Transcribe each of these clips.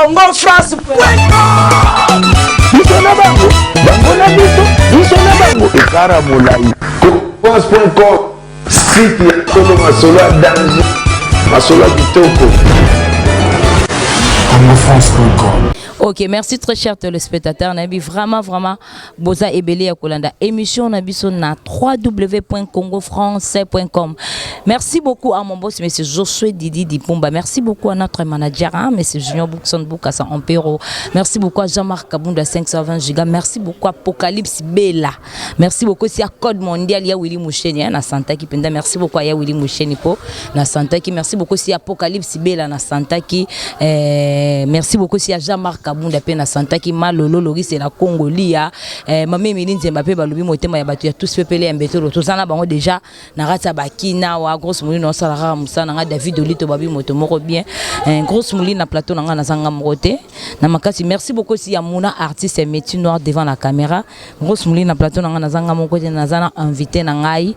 CongoFrance.com. Biso na bango, bango na biso na bango. Ekara molai. CongoFrance.com. Site ya solo masolo ya danger. Masolo ya kitoko. CongoFrance.com. Ok, merci très cher téléspectateurs. Nabi vraiment boza ebele ya kolanda émission nabiso na www.congofrance.com. Merci beaucoup à mon boss monsieur Josué Didi Dipumba. Merci beaucoup à notre manager monsieur Junior Boukson Boukassa Ampero. Merci beaucoup à Jean-Marc Kabunda 520 giga. Merci beaucoup à Apocalypse Bella. Merci beaucoup à Code Mondial ya Willy Moucheni na Santa qui penda. Merci beaucoup à ya Willy Moucheni po na Santa qui. Merci beaucoup à Apocalypse Bella na Santa qui. Merci beaucoup à Jean-Marc Kabunda pe na Santa qui malolo Loris et la Congolia. Mamé Milinze Mbappé balobi motema ya batu ya tous pepele mbetolo. Tozana bango déjà na rata bakina wa grosse mouli na salara musa na David Olito babi moto moko bien. Grosse mouli na plateau na zanga mrote. Na makasi merci beaucoup si ya Mouna artiste et métier noir devant la caméra. Grosse mouli na plateau na zanga moko na zana invité na ngai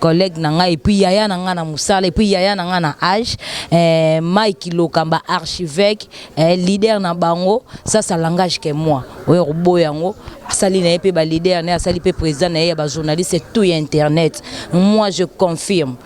collègue na ngai et puis yaya na musala et puis yaya na âge Mike Lokamba archevêque leader na bango ça langage que moi oyo boyango asali na pe ba leader na asali pe président na ba journaliste tout internet moi je confirme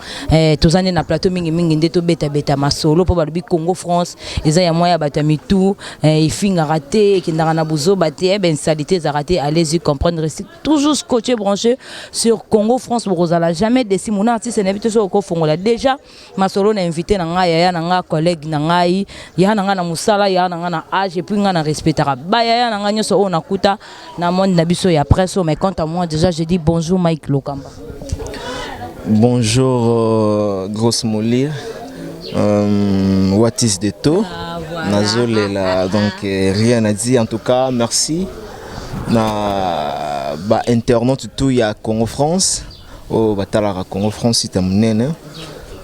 tous années na plateau mingi ndeto beta masolo po ba bi Congo France eza ya moya batami tout ifinga raté ki ndana buzo baté ben salité za raté allez-y comprendre toujours scotché branché sur Congo France bozala jamais déci mon artiste na invité sur ko fongola déjà masolo na invité na nga ya na nga collègue na ngai ya na nga na musala ya na nga na âge et puis nga na respectera ba ya na nga nyoso on akuta na monde na biso ya presse mais quant à moi déjà je dis bonjour Mike Lokamba. Bonjour Grosse Molir. What is the to? Nazolela donc rien à dire en tout cas merci na ba internaute tout ya Congo France au batalara Congo France itamunene.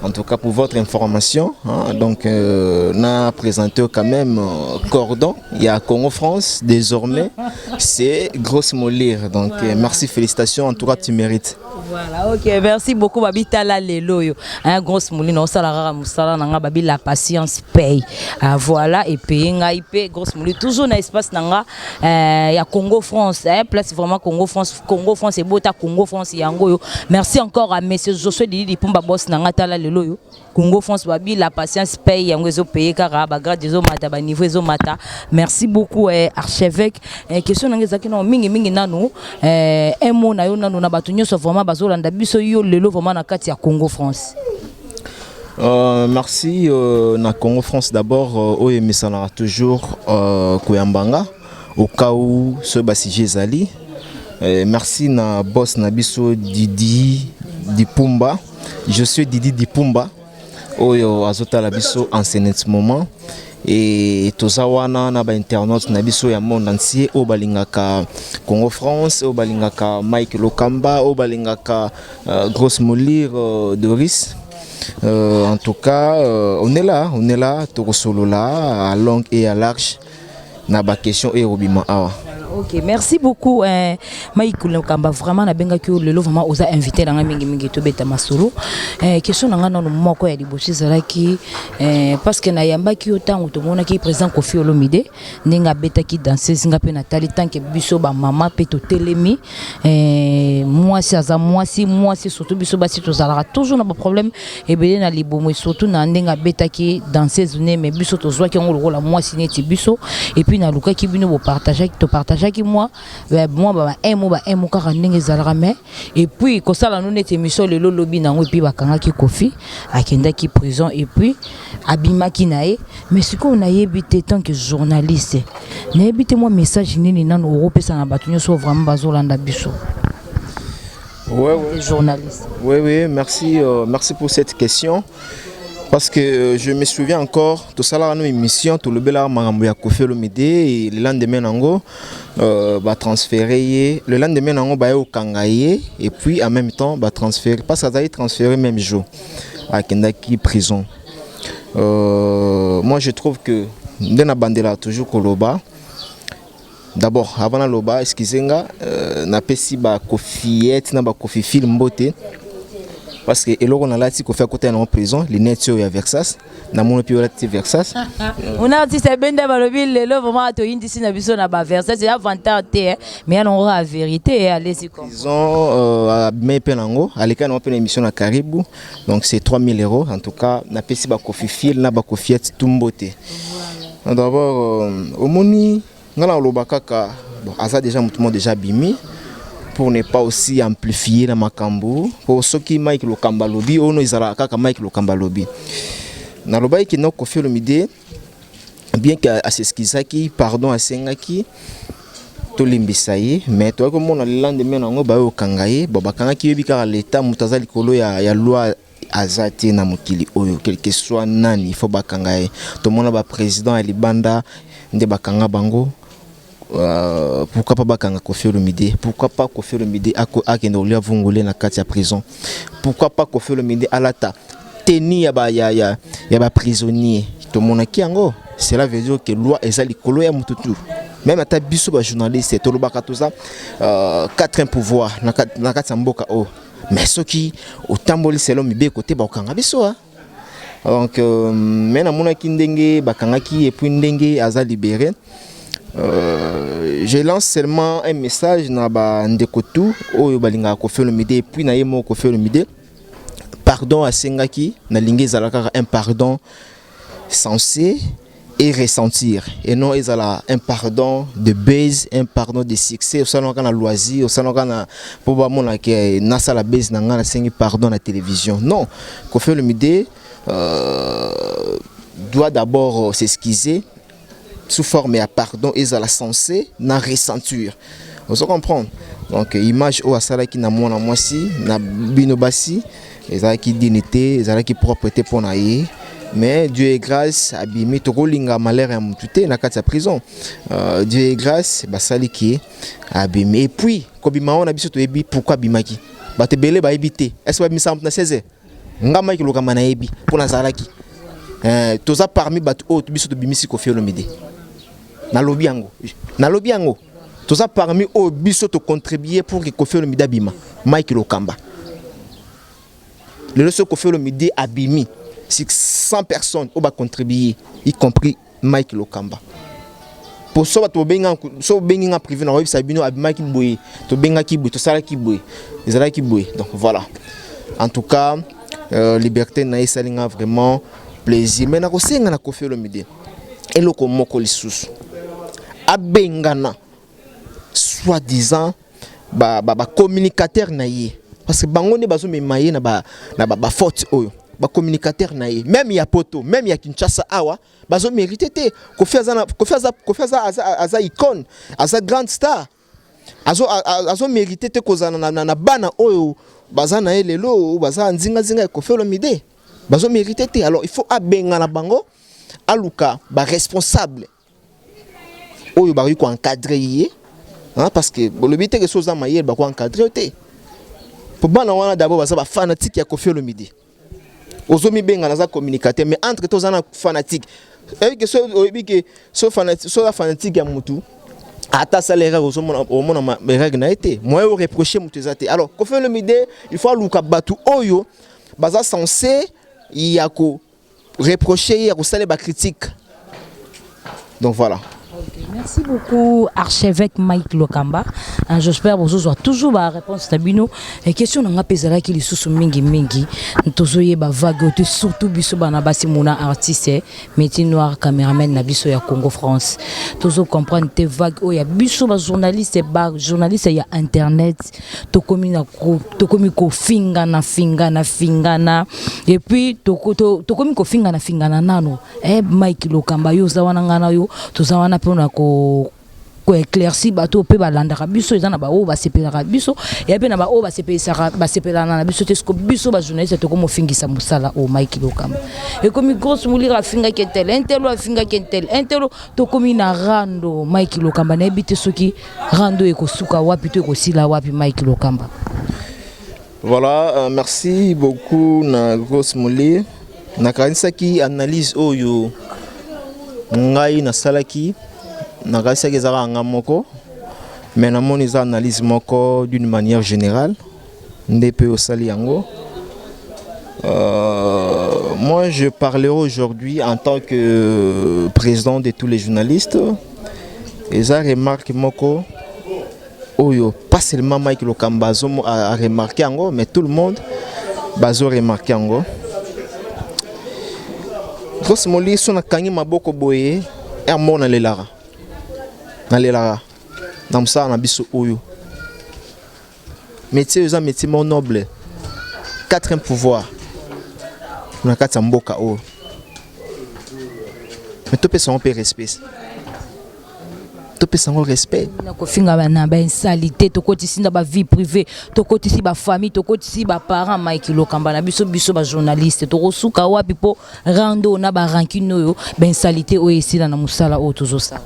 En tout cas pour votre information, hein, donc n'a présenté quand même cordon, il y a Congo France désormais, c'est Grosse Molir. Donc voilà. Merci, félicitations, en tout cas tu mérites. Voilà, ok, merci beaucoup babi tala lelo yo. Un Grosse Molir no salara musala nanga babi la patience paye. Voilà et paye nga IP Grosse Molir toujours na espace nanga ya Congo France, place vraiment Congo France et bota Congo France yango yo. Merci encore à monsieur Josué Didi Dipumba boss nanga tala lelo yo. Congo France babi la patience paye yango zo paye kara ba grade zo mata ba niveau zo mata. Merci beaucoup archevêque. Question nanga zaki na mingi nanu un mot na yo nanu na batu nyoso vraiment bazolanda biso yo lelo vraiment na kati ya Congo France. Merci na Congo France d'abord au emisana toujours Koyambanga au cas où ce basije zali. Merci na boss na biso Didi Dipumba. Je suis Didi Dipumba. Oyo azota la biso en ce moment et tozawana na ba internaute na biso ya monde entier o balingaka Congo France o balingaka Mike Lokamba o balingaka Grosse Molir Doris. En tout cas on est là to solo là à long et à large na ba question et robima awa. Ok, merci beaucoup Mike Lokamba vraiment na benga ki lelo vraiment oza invité na mingi to beta masolo question na ngana no moko ya liboshi zalaki parce que na yamba ki otango to mona ki président Kofi Olomide ninga beta ki danseuse nga pe na tali tant que biso ba mama pe to telemi moi si surtout biso ba si to zalaka toujours na ba problème et belé na libomo surtout na ninga beta ki danseuse ne mais biso to zwa ki ngolo la moi si neti biso et puis na luka ki bino bo partager qui moi un mot car et puis comme ça nous n'était émission le lobby na et puis bakanga ki Kofi akenda ki prison et puis abima ki nae mais ce qu'on a évité tant que journaliste n'ébite moi message nini nan Europe ça na batunyo so vraiment bazolanda biso. Ouais. Journaliste. Oui, merci pour cette question. Parce que je me souviens encore, tout ça là, une émission, tout le bel marambo ya Kofi Olomide et le lendemain nango transféré, le lendemain nango ba au Kangaye et puis en même temps transférer, parce que ça a transféré même jour à Kendaki prison. Moi je trouve que dans la bandela toujours Koloba. D'abord avant la loba, excusez-moi, na pesi ba Kofiette na ba Kofi film beauté. parce que eloko na lati ko faire côté en prison les nets ya Versas na mon puis la Versas on a dit c'est bende balobi lelo vraiment to indi si na biso na ba Versas c'est avantage mais on aura la vérité allez-y comme prison à mais penango aleka na pena émission na Caribou donc c'est 3000 € en tout cas na pesi ba kofi fil na ba kofi tumbote d'abord au moni ngala lobakaka bon asa déjà tout le monde déjà bimi pour ne pas aussi amplifier la makambo pour ceux qui Mike Lokamba lobby ono izala kaka Mike Lokamba lobby na lobai ki no Koffi Olomide bien que à s'excusaki pardon à sengaki to limbisaye mais toi comme on a le lendemain ngo ba okangaye bo bakangaki yebika l'état mutaza likolo ya loi azati na mukili oyo quel que soit nani il faut bakangaye to mona ba président ya libanda nde bakanga bango. Pourquoi pas bakanga Koffi Olomide, pourquoi pas Koffi Olomide akende olia vungole na kati ya prison, pourquoi pas Koffi Olomide alata teni ya ba prisonnier to monaki yango. Cela veut dire que loi ezali kolo ya mututu même ata biso ba journaliste to lobaka toza 4 pouvoir na kati ya mboka o mais soki otamboli selo mibe côté ba okanga biso donc mais na monaki ndenge bakangaki et puis ndenge aza libéré. Je lance seulement un message na ba ndekotu oyo balinga Koffi Olomide et puis na yemo Koffi Olomide pardon à sengaki na lingi zalaka un pardon censé et ressentir et non ezala un pardon de base un pardon de succès au salon kana loisir au salon kana pour ba mona ke na sala base na ngana sengi pardon na télévision non Koffi Olomide doit d'abord s'excuser sous forme à pardon et à la sensée na ressentir. Vous comprenez? Donc image au asala qui na mona mwasi na binobasi ezala qui dignité ezala qui propreté pour naïe mais Dieu est grâce abimi to kolinga malheur ya mutute na kati ya prison. Dieu est grâce basali qui abimi et puis kobima on a biso to ebi pourquoi bimaki ba te belé ba ebité est-ce ba bimisa na 16 ngama ki lokama na ebi pour na zalaki toza parmi bat o biso to bimisi Koffi Olomide na lobi yango toza parmi o biso to contribuer pour que Koffi Olomide abima Mike Lokamba le Koffi Olomide abimi 100 personnes au ba contribuer y compris Mike Lokamba pour so to benga privé na web sabino abima ki boye to benga ki boye to sala ki boye ezala ki boye donc voilà en tout cas liberté na isalinga vraiment plaisir mais na ko senga na Koffi Olomide eloko moko lisusu abengana soi-disant ba communicateur na ye parce que bango ne bazo memaye na ba faute oyo ba communicateur na ye même ya poto même ya Kinshasa awa bazo mériter te Koffi aza icône aza grande star azo mériter te kozana na bana oyo bazana elelo baza nzinga Koffi Olomide bazo mériter te alors il faut abengana bango aluka ba responsable oyo ba ko encadrer parce que le but est que chose mayer ba ko encadrer te pour bana wana d'abord ba fanatique ya Koffi Olomide ozomi benga na za communicateur mais entre tous ana fanatique et que so fanatique ya mutu ata salaire au mona règle na été moi au reprocher mutu zate alors Koffi Olomide il faut aluka batu oyo baza censé ya ko reprocher ya ko sale ba critique donc voilà. Merci beaucoup archevêque Mike Lokamba. J'espère que vous avez toujours la réponse tabino et question na ngapezala ki lisusu mingi ntozoye ba vague surtout biso bana basi mona artiste métier noir caméraman na biso ya Congo France tozo comprendre te vague o ya biso ba journaliste ya internet to komi ko fingana et puis to komi ko fingana nano Mike Lokamba yo zawana ngana yo tozawana pona ko éclairci bato pe balandaka biso ezana ba o ba sepelaka biso et pe na ba o ba sepelana na biso tesko biso ba journaliste to komo fingisa musala o Mike Lokamba et comme grosse mulira finga ketel intelo finga ketel intelo to komi na rando Mike Lokamba na ebite soki rando ekosuka wapi to ekosila wapi Mike Lokamba. Voilà, merci beaucoup na grosse mulira na kanisa ki analyse oyo ngai na salaki na kanisa ki zara ngamoko mais na moni za analyse moko d'une manière générale ndepe osali yango Moi, je parlerai aujourd'hui en tant que président de tous les journalistes. Et ça remarque Moko. Pas seulement Mike Lokamba a remarqué en mais tout le monde a remarqué en Grosse Moli, son akangi maboko boye, et mon na lelara. Na lelara. Dans ça, on a biso oyo. Métier, c'est un métier noble. Quatrième pouvoir. On a quatre mboka o. Mais tout peut s'en respect. Tout peut s'en respect. Nakofinga bana ba insalité to kotisi na ba vie privée, to kotisi ba famille, to kotisi ba parents Mike Lokamba na biso ba journaliste to kosuka wapi po rando na ba rancune yo ba insalité o esila na musala o tozo ça.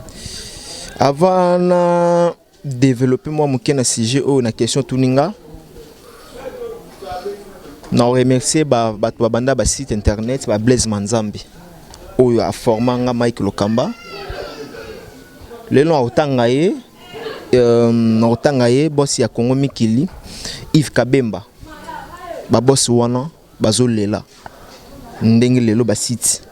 Avant de développer moi mon sujet ou na question tuninga. Na remercier ba banda ba site internet ba Blaise Manzambi. Oyo a formanga Mike Lokamba. Le long autangaye boss ya Congo Mikili Yves Kabemba ba boss wana bazolela ndenge lelo ba site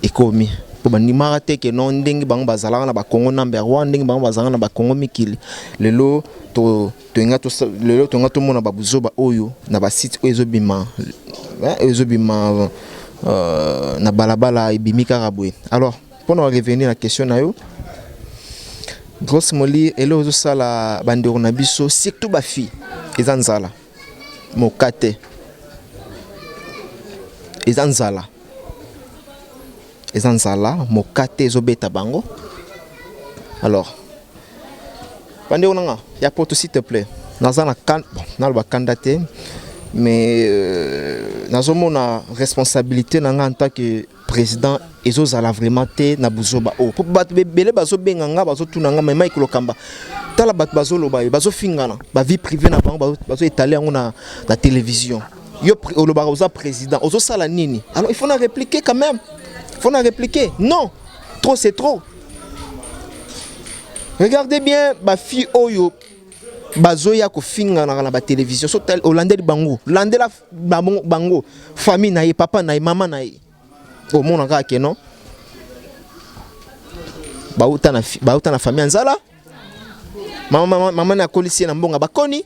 ekomi po bandimaka te ke non ndenge bango bazalaka na ba Congo number 1 ndenge bango bazalaka na ba Congo Mikili lelo to ngato mona ba buzoba oyo na ba site oyo ezobima na balabala ibimika rabwe. Alors pour nous revenir à la question na yo Grosse Moli, et là, la bande de biso, surtout ma fille, Ezanzala, Mokate, Ezanzala, Mokate, Zobeta Bango. Alors, bande de il y a pour tout s'il te plaît, Nazana kan, n'a pas candidaté, mais Nazomo na responsabilité en tant que président ezozala vraiment te na buzoba o po bat bele bazo benganga bazo tunanga mais Mike Lokamba tala bat bazo loba bazo fingana ba vie privée na bango bazo étaler yango na télévision yo loba oza président ozo sala nini. Alors il faut na répliquer quand même, non trop c'est trop. Regardez bien ba fille oyo bazo ya ko fingana na ba télévision so tel hollandais bango landela bango famille na ye papa na ye maman na ye au monde encore que non bauta na famille nzala maman na kolisi na mbonga bakoni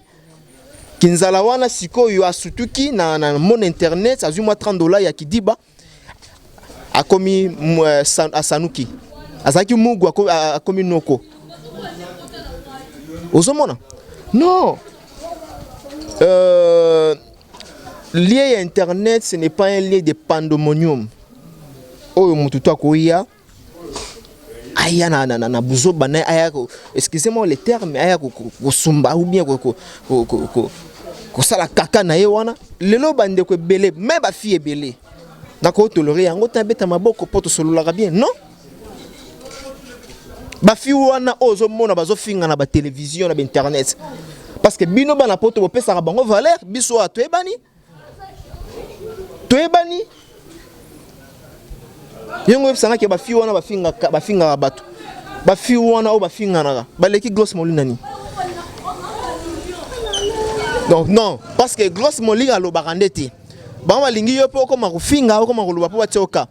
kinzala wana sikoyo asutuki na mon internet azuma $30 ya kidiba akomi asanuki azaki mugu akomi noko ozomona non lié à internet ce n'est pas un lien de pandemonium. Oyo mututu akoya aya na buzo bana aya excusez-moi le terme aya ko sumba ou bien ko sala kaka na ye wana lelo bande ko belé même ba fille belé na ko tolérer yango tabeta maboko poto solola bien non ba fille wana ozo mona bazo finga na ba télévision na ba internet parce que bino bana poto bo pesa bango valeur biso atoebani Yongo ebisanga ke ba fi wana ba finga bato. Ba fi wana o ba finga na ba leki Grosse Moli nani. Donc non, parce que Grosse Moli a lo barandeti. Ba ma lingi yo po ko ma kufinga ko ma kuluba po batioka.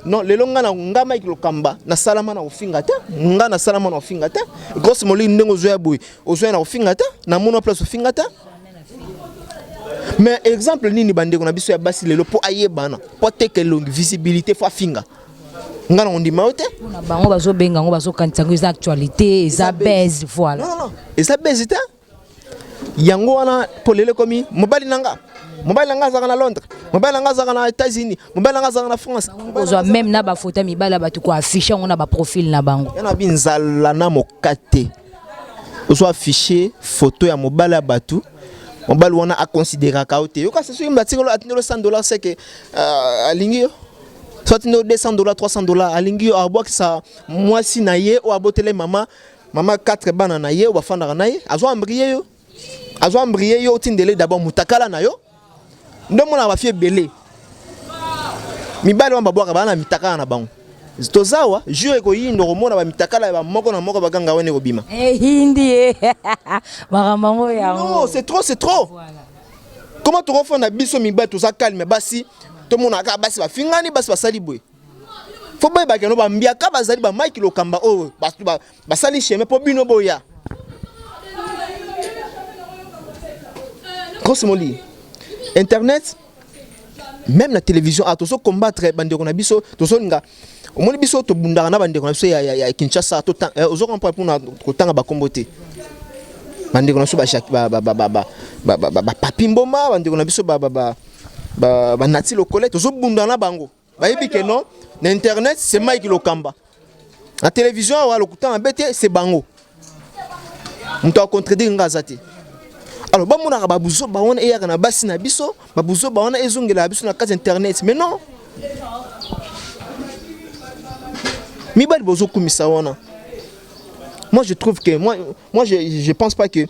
Non, lelo nga na nga Mike Lokamba na salama na kufinga te. Nga na salama na kufinga te. Grosse Moli ndengo zo ya boy. Ozo na kufinga te. Na mono place kufinga te. Mais exemple nini bande ko na biso ya basi lelo po ayebana. Po te que longue visibilité fa finga. Ngana on dit maote na bango bazo benga ngo bazo kantango za actualité eza baise voilà non eza baise ta yango wana polele komi mobali nanga zaka na Londres mobali nanga zaka na États-Unis mobali nanga zaka na France ozo même na ba photo mibala batu ko afficher ngo na ba profil na bango yana binzala na mokate ozo afficher photo ya mobali ya batu mobali wana a considérer ka ote yo ka se so mbatiko atindelo $100 c'est que alingi soit $200 $300 alingi arbo ki sa moi si na ye o abotele mama 4 bana na ye o bafanda na ye azo ambrier yo tindele d'abord mutakala na yo ndo mona ba fie belé mibali wa babwaka bana mitakala na bango tozawa jure ko yindo ko mona ba mitakala ba moko na moko baganga wene ko bima hindi makambo ya non c'est trop voilà. Comment tu refais na biso mi ba tout ça calme basi to mona ka basi ba fingani basi basali boy. Faut pas ba keno ba mbiaka bazali ba Mike Lokamba oh basali chemin po bino boya. Grosso Internet, même la télévision, a toujours combattre bande on a biso, toujours nga. Au moins biso to bundara na bande on a biso ya Kinshasa to temps, aux autres pour na temps ba kombote. Bande on a biso ba papimboma, bande on a biso ba nati lokole, toujours bundana bango. Ba yebi que non, l'internet c'est Mike Lokamba. La télévision wa lokuta abete c'est bango. On t'a contredire ngazati. Alors, bah mon arabe babuzo bah on est na basi na biso babuzo bah on a ezongela biso na case internet mais non mi bal bozo kumisa wana. Moi je trouve que moi je pense pas que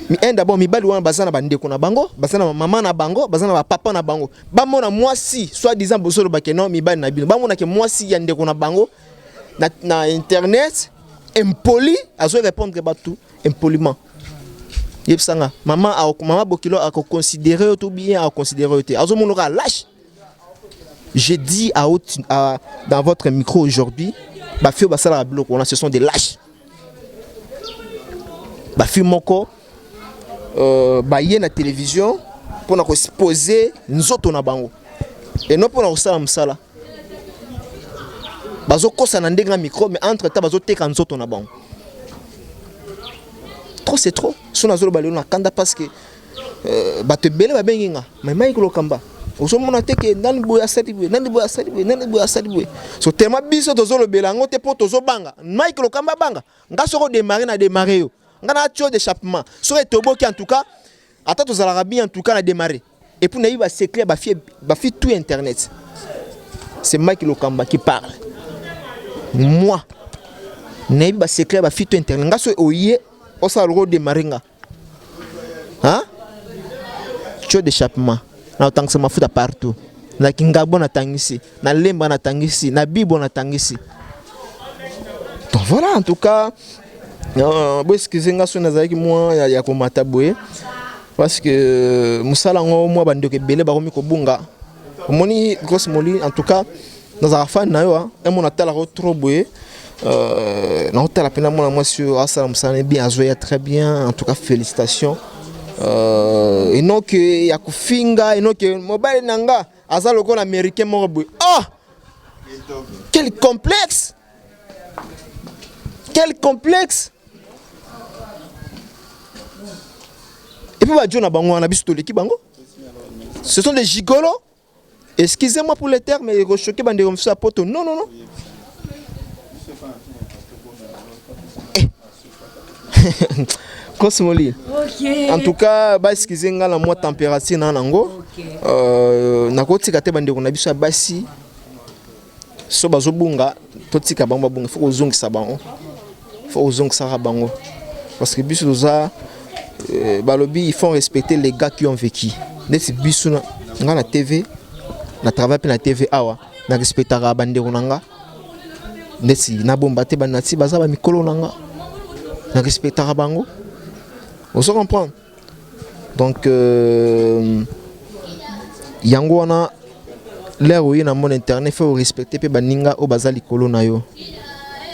mi d'abord mi bal wana bazana bande ko na bango bazana maman na bango bazana papa na bango ba mona moi si soit disant bozo le bakeno mi bal na bino ba mona que moi si yande ko na bango na internet impoli azo répondre ba tout impoliment. Maman Bokilo a considéré tout bien, a considéré tout. Lâche. J'ai dit dans votre micro aujourd'hui, ce sont des lâches. Moko, la télévision pour nous poser nous autres na bango. Et non pour nous ça msala. Bazo kosa na ndenga micro mais entre temps bazo teka nous autres na bango. Trop c'est trop. Son azolo balé na kanda parce que bato belé ba benginga mais Mike Lokamba ozo mona teke nani boya salibwe so tema biso tozolo belango te po tozo banga Mike Lokamba banga nga soko démarrer yo nga na tio d'échappement so etoboki en tout cas ata tozala bien en tout cas na démarrer et pour naïba c'est clair ba fi tout internet c'est Mike Lokamba qui parle moi naïba c'est clair ba fi tout internet nga so oye on s'est redémarré. Hein? Tio d'échappement. Na tant que ça m'a foutu partout. Na kingabo na tangisi, na lemba na tangisi, na bibo na tangisi. Donc voilà en tout cas. Bon excusez nga so nazaki moi ya komata boye parce que musala ngo moi bande ke belé ba komi ko bunga. Moni grosse moli en tout cas dans la fin na yo et mon atala trop boye. Non, tu as la peine moi sur Assalam Sané bien joué très bien en tout cas félicitations et non que Yakufinga et non que mobile nanga azaloko américain morbo oh quel complexe et puis bah John Abango on a biso toleki bango ce sont des gigolos excusez-moi pour les termes mais choqué bande comme ça poto non Cosmoli. Okay. En tout cas, excusez nga la moi température na nango. Na kotika te bande ko na biso basi. So bazobunga, totika bango bunga, faut ozongisa bango. Faut ozongisa bango. Parce que biso za balobi il faut respecter les gars qui ont vécu. Neti biso na na TV, na travail pe na TV awa, na respectera bande ko nanga. Neti na bomba te banati baza ba mikolo nanga. Na respectera bango. On se comprend. Donc yango wana l'air où na mon internet faut respecter pe baninga o bazali kolo na yo.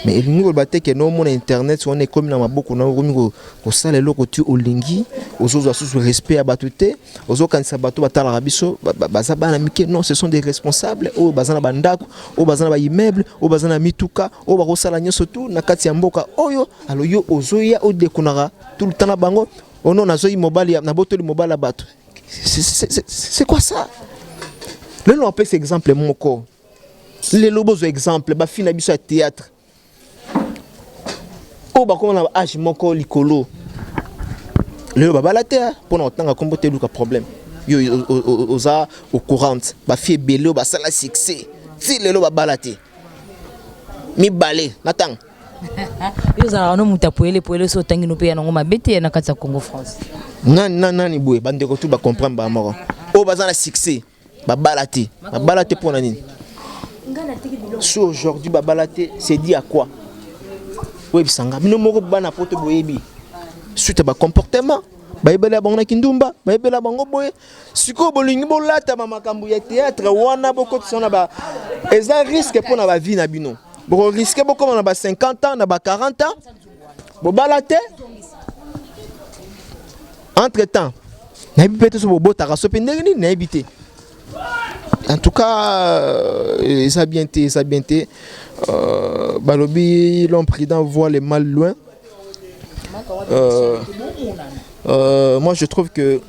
Mais il nous batté que non mon internet on est comme na maboko na ko ko sala loko tu olingi ozozo sous respect abatute ozo kanisa bato batala rabiso bazaba na mike non ce sont des responsables o bazana bandako o bazana ba immeuble o bazana mituka o ba kosala nyoso tout na kati ya mboka oyo alo yo ozoya o dekunara tout le temps na bango ono nazo mobile na botoli mobile bato c'est quoi ça le nom appelle cet exemple moko les lobos exemple ba fina biso à théâtre o ba comme na âge moko likolo le baba la terre pour nous tanga comboter le problème yo oza au courant ba fi belé ba sala succès si le baba la terre mi balé natang yo za no muta poele so tangi no pe na ngoma bete na kati ya Congo France nani boye bande ko tout ba comprendre ba moko o ba za succès baba la terre pour nani si aujourd'hui baba la terre c'est dit à quoi oui bisanga bino moko bana poto boyebi suite ba comportement bayebela bango na kindumba bayebela bango boye siko bolingi bolata makambo ya théâtre wana bokotisa na ba eza risque pour na ba vie na bino boko risque bokoma na ba 50 ans na ba 40 ans bobala te entre temps nayebi peut-être so bobotaka so pe ndenge nini nayebi te en tout cas ça bien te balobi l'homme prudent voit le mal loin. Moi je trouve que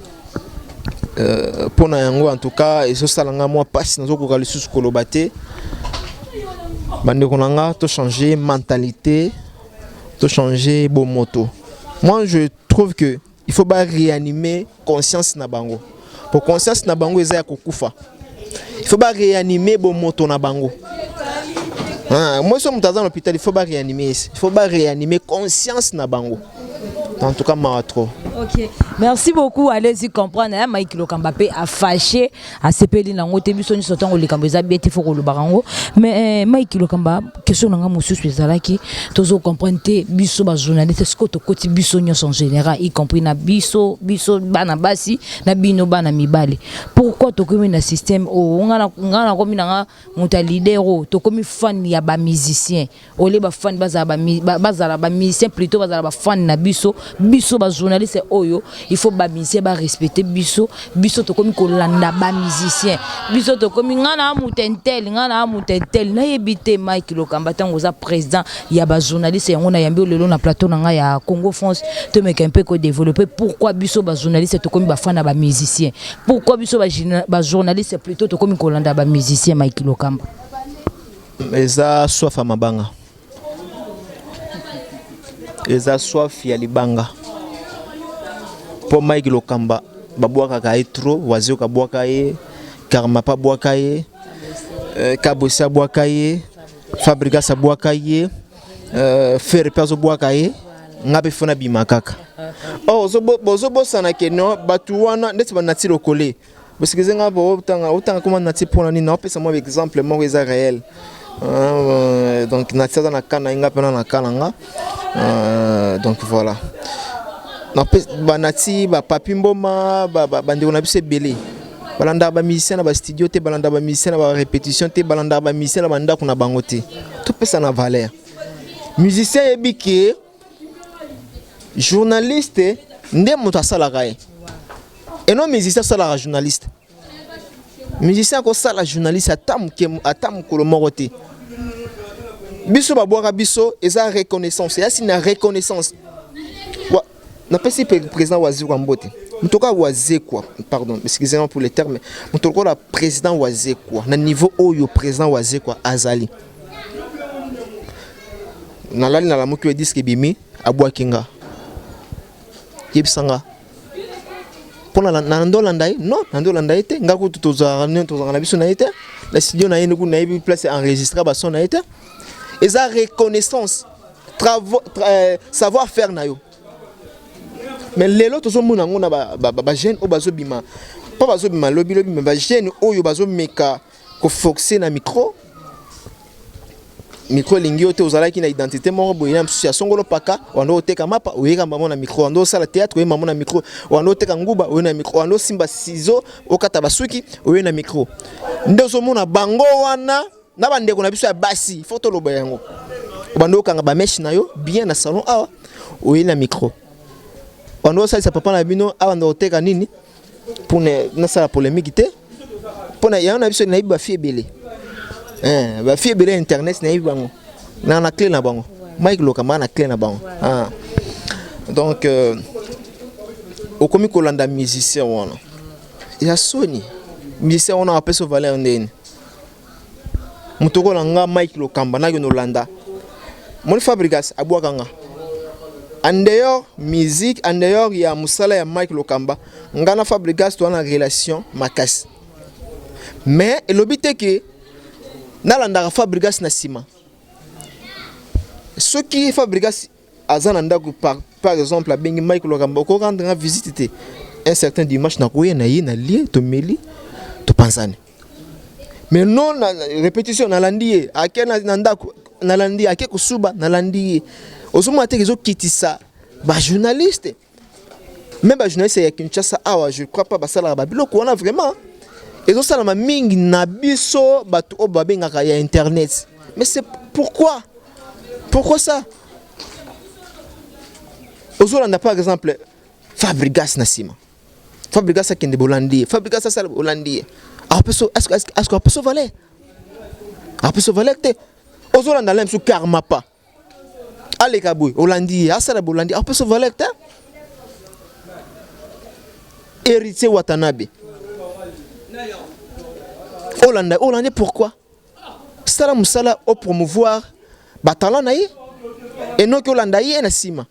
pour Nayango en tout cas et ce salanga moi passe dans ko lisusu kolobate bande konanga to changer mentalité to changer bon moto. Moi je trouve que il faut pas réanimer conscience na bango. Pour conscience na bango eza ya kokufa. Il faut pas réanimer bon moto na bango. Moi je suis dans l'hôpital, il faut pas réanimer. Il faut pas réanimer conscience na bango. En tout cas, trop. Ok. Merci beaucoup. Allez-y comprendre. Mike Lokambapé a fâché à CPL nango te biso ni sotango le kambeza bieti foko le barango. Mais Mike Lokamba question nanga monsieur spécialaki tozo comprendre te biso ba journaliste ce que to koti biso nyos en général y compris na biso bana basi na bino bana mibale. Pourquoi to komi na système o ngana komi nanga muta leader o to komi fan ya ba musicien. Ole ba fan bazala ba musicien plutôt bazala ba fan na biso ba journaliste oyo il faut ba musicien ba respecter biso to komi ko landa ba musicien biso to komi ngana amutentel na yebite Mike Lokamba tango za président ya ba journaliste yango na yambi lelo na plateau na nga ya Congo France te meka un peu ko développer pourquoi biso ba journaliste to komi ba fan na ba musicien pourquoi biso ba journaliste plutôt to komi ko landa ba musicien Mike Lokamba eza soif mabanga eza soif ya libanga pour Mike Lokamba babwaka ka trop wazio ka bwaka ye karma pa bwaka ye kabosa bwaka ye fabrica sa bwaka ye faire peso bwaka ye ngabe fona bimakaka bozo bosana ke no batu wana ndeti banati lokole parce que zenga bo utanga comment nati pona ni na pesa mo exemple mo eza réel donc nati za na kana inga pena na kana nga donc voilà banati ba papi mboma bande on a bise belé balanda ba musicien na ba studio te balanda ba musicien na ba répétition te balanda ba musicien na banda kuna bangote to pesa na valeur musicien ebiki journaliste nde moto asala kae et non musicien sala journaliste musicien ko sala journaliste atam ko morote biso babwaka biso eza reconnaissance ya sina reconnaissance n'a pas si président Wazi Kwambote mutoka Wazi quoi pardon excusez-moi pour les termes mutoka la président Wazi quoi na niveau oyo président Wazi quoi azali na lali na la moki disque bimi abwa kinga yebsanga pona na ndolanda non na ndolanda ete ngako tutoza na biso na ete la studio na yene ku na yebi place enregistrer ba son na ete eza reconnaissance savoir faire na yo. Mais les autres sont mon angona ba jeune au bazo bima pas bazo bima lobby mais ba jeune oyo bazo meka ko foxer na micro lingio te ozalaki na identité moko boyina msuya songolo paka wando oteka mapa oyeka mama na micro wando sala théâtre oyema na micro wando oteka nguba oyena micro wando simba ciseaux okata basuki oyena micro ndozo mona bango wana na bandeko na biso ya basi photo loba yango bando kanga ba mesh na yo bien na salon awa oyena micro wando salisa papa na bino awando oteka nini pour na sala polémique te pour na yana biso na iba fie belé ba fie belé internet na iba bango na clé na bango Mike Lokamba na clé na bango donc okomi kolanda musicien wana ya soni musicien wana apesa valeur ndeni mutoko langa Mike Lokamba na yo landa mon Fabregas abwakanga en dehors musique en dehors ya musala ya Mike Lokamba ngana Fabregas to na relation makasi mais elobite ke nalanda Fabregas na sima ce qui Fabregas azana ndako par exemple bengi Mike Lokamba ko rendre visite un certain dimanche na koye na ye na lie to meli to panzane mais non na répétition na landier akena na ndako na landier ake kusuba na landier osoma te kezo kitisa ba journaliste même les journalistes ya Kinshasa awa je crois pas basala ba biloko wana vraiment et donc ça la mingi na biso batu o babengaka ya internet mais c'est pourquoi ça Ozolanda par exemple Fabregas Nassima Fabregas akende bolandi Fabregas ça bolandi est-ce qu'on peut se valer te Ozolanda lem su karma pas allez kabou Holandi asala bolandi on peut se valer te héritier Watanabe Hollandais pourquoi Sala musala au promouvoir batalan naïe et non que Hollandais na sima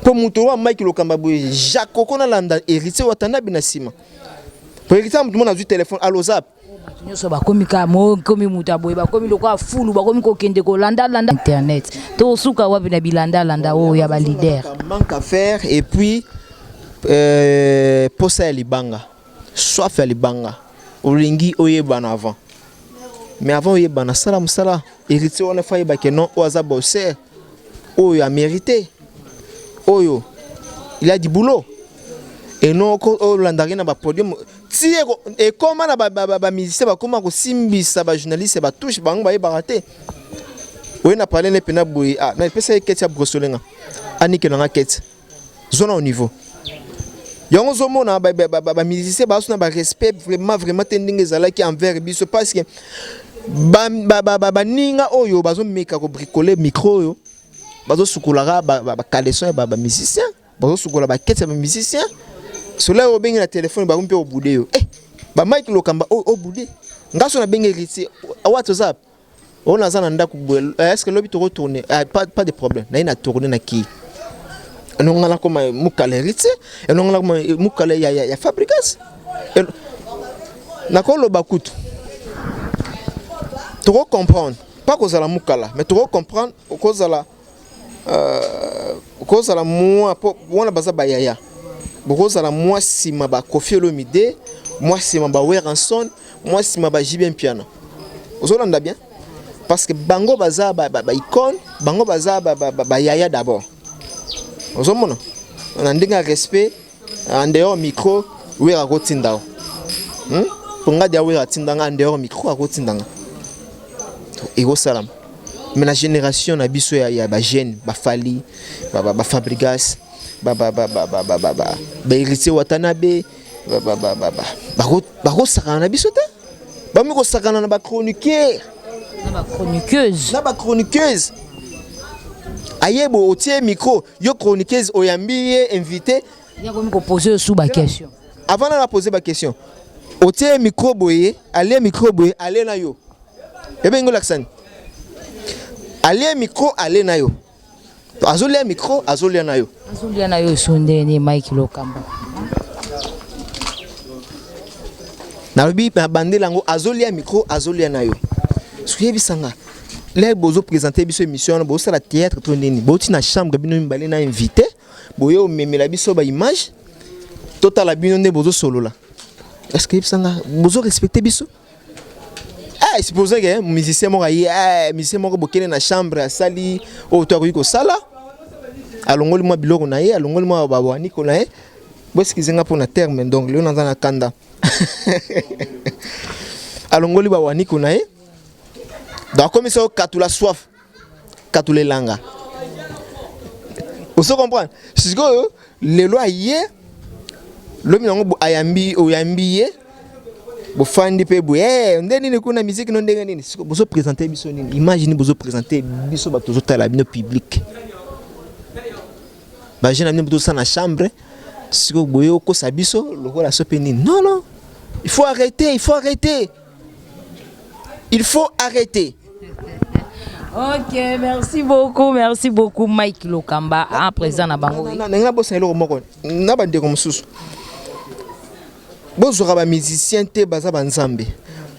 pour mutowa Mike Lokambabou Jacques Kokona landa héritier Watanabe na sima pour héritier tout le monde a du téléphone allo zap nyoso ba komi ka mo komi mutaboy ba komi lokwa fulu ba komi ko kende ko landa internet to suka wapi na bilanda o ya ba leader manque à faire et puis posa ya libanga soif ya libanga olingi oyebana avant mais avant oyebana sala musala héritier on a failli ba que non oza bosser oyo a mérité oyo il a du boulot et non ko landari na ba podium tié et comment na ba musicien ba comment ko simbisa ba journaliste ba touche bango ba yebaraté oyo na parler ne pena boy ah na pesa eketia brosolenga anike na quête zone au niveau Yongo zomona ba musicien ba suna ba respect vraiment tendinga ezalaki envers biso parce que ba ninga oyo bazo meka ko bricoler micro oyo bazo sukulaka ba caleçon ba musicien bazo sukula ba kete ba musicien cela o bengi na téléphone ba mpe o boudé yo ba Mike Lokamba o boudé ngaso na bengi héritier WhatsApp on a zana ndako est-ce que lobi to retourner pas de problème na ina tourner na ki non ngala comme mukale héritier et non ngala comme mukale ya Fabregas na ko lo bakutu tu comprendre pas cause la mukala mais tu comprendre cause la moi wana baza bayaya cause la moi sima ba Koffi Olomide moi sima ba Weranson moi sima ba Jibien Piana ozolanda bien parce que bango baza ba icône bango baza ba yaya d'abord ozomona on a un respect en dehors micro oui à Rotindao pour nga dia oui à Tindanga en dehors micro à Rotindanga et au salam mais la génération na biso ya ba jeune ba Fali ba Fabregas ba héritier Watanabe ba sakana na biso te ba mi ko sakana na ba chroniqueur na ba chroniqueuse ayebo otie micro yo chroniqueuse oyambi invité ya komi ko poser sous ba question avant de poser ba question otie micro boye aller na yo ebengo laksani aller micro aller na yo azolia micro azolia na yo sondeni Mike Lokamba na lobi na bande lango azolia micro azolia na yo suyebi sanga les bozo présenter biso émission bo sala théâtre to ndeni boti na chambre bino mbale na invité boyo memela biso ba image total bino nde bozo solola est-ce que sanga bozo respecter biso supposé que musicien mo ayi musicien mo bokene na chambre à sali o to ko sala alongoli mo biloko na ye alongoli mo ba wani ko na ye bo skizenga pour na terme donc le na kanda alongoli ba wani ko na ye donc comme ça katula soif katule langa vous comprenez c'est que le loi hier le minango ayambi oyambi bo fandi pe bo ndeni ni kuna musique non ndenga nini bozo présenter biso nini imagine bozo présenter biso ba tozo tala bino public ba jeune amne bozo na chambre siko boyo ko sabiso lokola sope nini non il faut arrêter OK, merci beaucoup Mike Lokamba en présent na bango nga bossa eloko moko na ba ndeko mususu bozora ba musicien te baza ba nzambe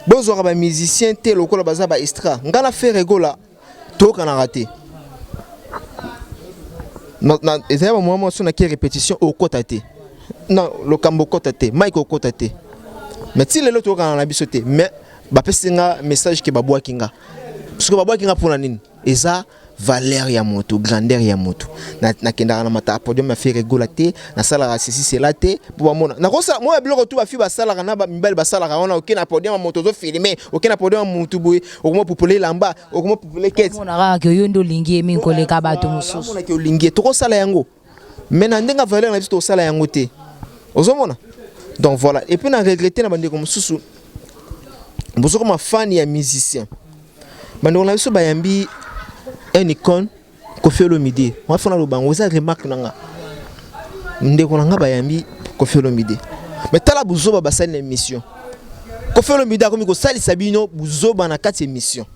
bozora ba musicien te lokola baza ba extra ngala faire regola to kana raté na ezaya ba moment sona ki répétition au kota te non Lokambo kota te Mike au kota te mais ti lelo to kana na biso te mais ba pesinga message ke babwa kinga parce que babwa kinga pour na nini eza valeur ya moto, grandeur ya moto. Na kenda na mata podium fait régulaté, na sala ceci c'est là té pour mona. Na ko sa moi biloko tout ba fi ba sala na ba mibali ba sala ona OK na podium moto zo filmer, OK na podium moto boy, okoma populer lamba, okoma populer quête. Mona ra ke yondo lingi mi ko le ka bato mususu. Mona ke lingi to ko sala yango. Mais na ndenga valeur na biso sala yango té. Ozomona. Donc voilà, et puis na regretter na bande comme mususu. Bozo comme fan ya musicien. Bande on a biso ba yambi un icône Koffi Olomide. Moi fona lo bango za remarque nanga. Ndeko nanga ba yambi Koffi Olomide. Mais tala buzoba ba sala émission. Koffi Olomide a komi ko sali sabino buzoba na 4 émissions.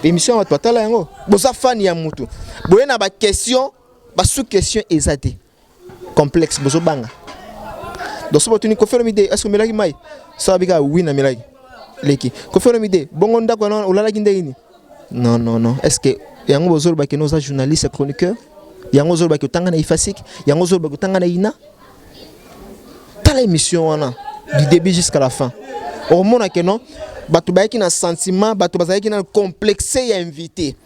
Émission wa tala yango. Boza fan ya mutu. Boye na ba question, ba sous question ezate. Complexe bozo banga. Donc ce botuni Koffi Olomide est-ce que melaki mai? Ça bika oui na melaki. Leki. Koffi Olomide bongo ndako na olala kindeni. Non. Est-ce que yango bozo ba ke noza journaliste chroniqueur? Yango zo ba ke tanga na ifasik, yango zo ba ke tanga na ina. Tala émission wana du début jusqu'à la fin. Au mona que non, batu ba ki na sentiment, batu ba ki na complexe ya invité.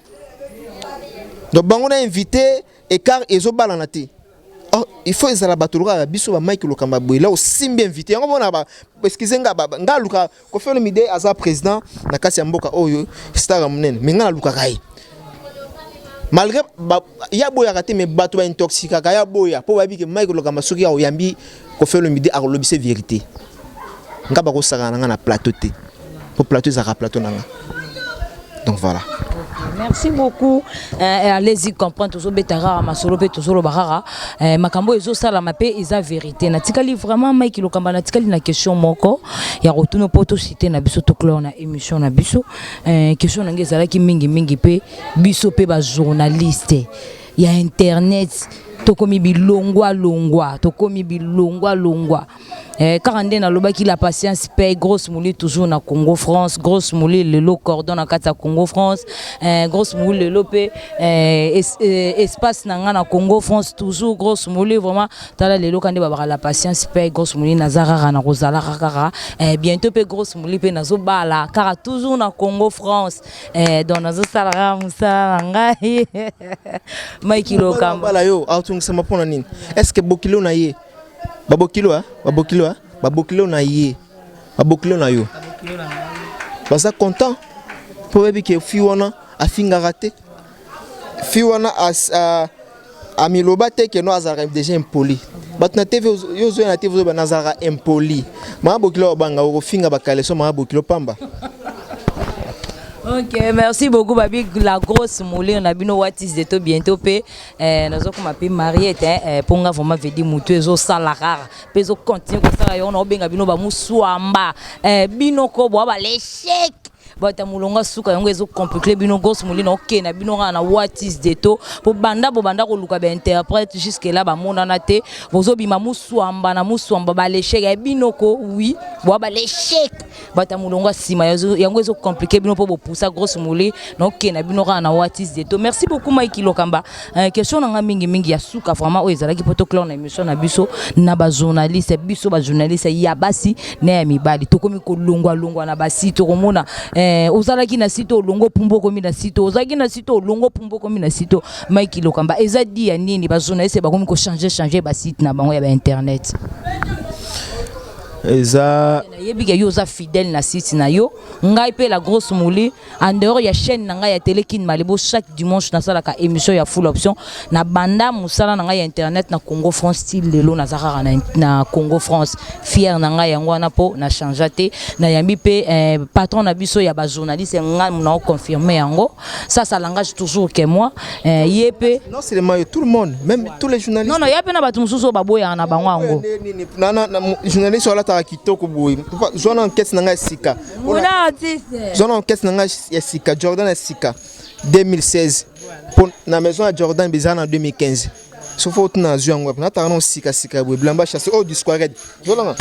Donc bango na invité et car ezo balana te. Oh, il faut ezala batuluka biso ba Mike Lokamba boy là aussi bien invité yango bona ba excusez nga luka Koffi Olomide aza président na kasi ya mboka oyo star munene mais nga luka kai malgré ya boya raté mais bato ba intoxica ka ya boya po ba bi ke Mike Lokamba soki ya oyambi Koffi Olomide a lobise vérité nga ba ko saka na plateau te pour plateau za plateau nanga. Donc voilà. Merci beaucoup. Allez-y comprendre toujours betara masolo pe toujours barara. Makambo ezo sala mapé eza vérité. Na tikali vraiment Mike Lokamba na tikali na question moko ya retourner poto cité na biso to clore na émission na biso. Question na ngezala ki mingi pe biso pe ba journaliste. Ya internet tokomi bilongwa longwa. Karande na loba ki la patience paye grosse mouli toujours na Congo France, grosse mouli le lo cordon na kata Congo France, grosse mouli le lopé espace na Congo France toujours grosse mouli vraiment tala le lo kande babara la patience paye grosse mouli na Zara na Rosala kara bientôt pe grosse mouli pe na zo bala car toujours na Congo France dans nazo sala musala ngai Mike Lokamba bala yo autung sama pona nini est-ce que bokilo na ye babokilo na ye babokilo na yo baza content pour bebi ke fiwana afinga raté fiwana a miloba te ke no azara déjà impoli bat na TV yo zo na TV zo nazara impoli ma bokilo banga ko finga bakale so ma bokilo pamba. Ok, merci beaucoup Babi. La grosse moulée, on a bien what is de tout bientôt pe nous avons m'appelé Mariette pour nga vraiment vedi mutu ezo sala rare pezo continue ko sala yo no benga bino ba musuamba bino ko bo ba l'échec bata mulonga suka yango ezo compliquer bino grosse moulée na ok na bino na what is de tout pour banda ko luka ba interprète jusque là ba mona na te bozo bima musuamba ba l'échec bino ko oui bo ba l'échec bata mulonga sima yango ezo compliquer bino pour pousser grosse moulée na ok na bino na what is de tout. Merci beaucoup Mike Lokamba. Question na mingi ya suka vraiment o ezala ki poto clair na émission na biso na ba journaliste ya basi na ya mibali tokomi ko longwa na basi to komona ozalaki na sito longo pumbo komi na sito ozalaki na sito longo pumbo komi na sito Mike Lokamba eza di ya nini ba journaliste ba komi ko changer ba site na bango ya ba internet eza yebi yo za fidèle na site na yo ngai pe la grosse mouli en dehors ya chaîne na ngai ya télé kin malibo chaque dimanche na sala ka émission ya full option na banda musala na ngai ya internet na Congo France style lelo na zara na Congo France fier na ngai yango na po na changer na yambi pe patron na biso ya ba journaliste ngai na confirmer yango ça langage toujours que moi yepe non c'est le tout le monde même tous les journalistes non yepe na batu mususu baboya na bango yango na journaliste wala ta kitoko boy zona enquête na nga sika zona enquête na nga ya sika Jordan ya sika 2016 pour na maison à Jordan bizana en 2015 sauf autre na zuango na ta non sika boy blamba chasse au disquared zona